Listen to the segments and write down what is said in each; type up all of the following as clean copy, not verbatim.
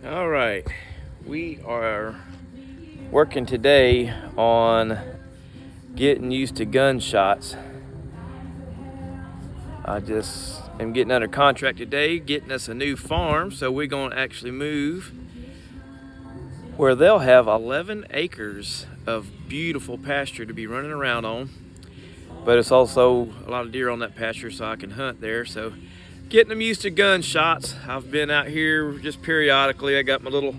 All right, we are working today on getting used to gunshots. I just am getting under contract today, getting us a new farm, so we're going to actually move where they'll have 11 acres of beautiful pasture to be running around on. But it's also a lot of deer on that pasture, so I can hunt there. So getting them used to gunshots. I've been out here just periodically. I got my little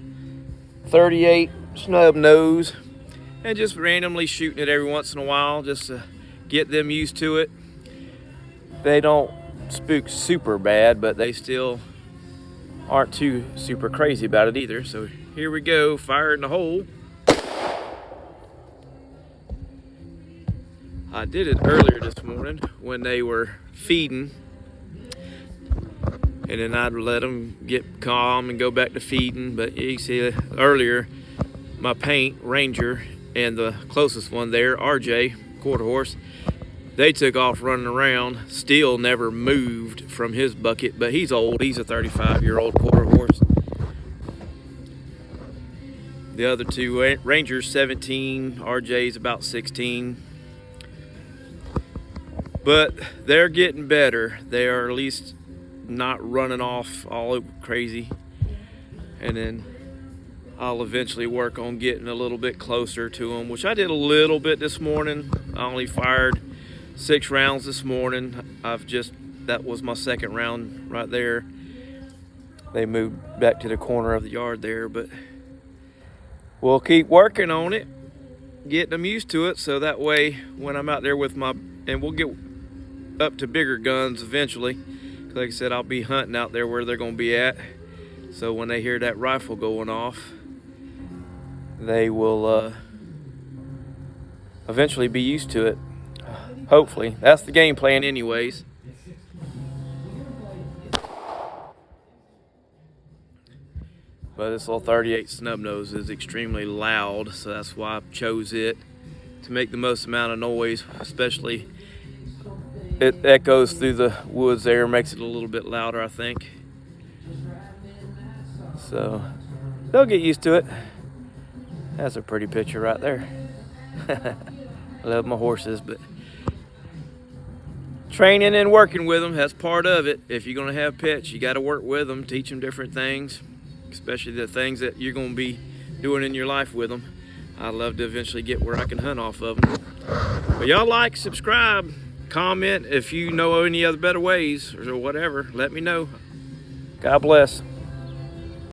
38 snub nose and just randomly shooting it every once in a while just to get them used to it. They don't spook super bad, but they still aren't too super crazy about it either. So here we go, fire in the hole. I did it earlier this morning when they were feeding, and then I'd let them get calm and go back to feeding. But you see earlier, my paint, Ranger, and the closest one there, RJ, quarter horse, they took off running around, still never moved from his bucket, but he's old. He's a 35-year-old quarter horse. The other two, Ranger's 17, RJ's about 16. But they're getting better. They are at least not running off all crazy. And then I'll eventually work on getting a little bit closer to them, which I did a little bit this morning. I only fired 6 rounds this morning. That was my second round right there. They moved back to the corner of the yard there, but we'll keep working on it, getting them used to it, so that way when I'm out there and we'll get up to bigger guns eventually. Like I said, I'll be hunting out there where they're going to be at. So when they hear that rifle going off, they will eventually be used to it. Hopefully. That's the game plan anyways. But this little 38 snub nose is extremely loud, so that's why I chose it, to make the most amount of noise, especially it echoes through the woods there, makes it a little bit louder, I think. So they'll get used to it. That's a pretty picture right there. I love my horses, but training and working with them, that's part of it. If you're going to have pets, you got to work with them, teach them different things, especially the things that you're going to be doing in your life with them. I'd love to eventually get where I can hunt off of them. But y'all like, subscribe, comment if you know any other better ways or whatever. Let me know. God bless.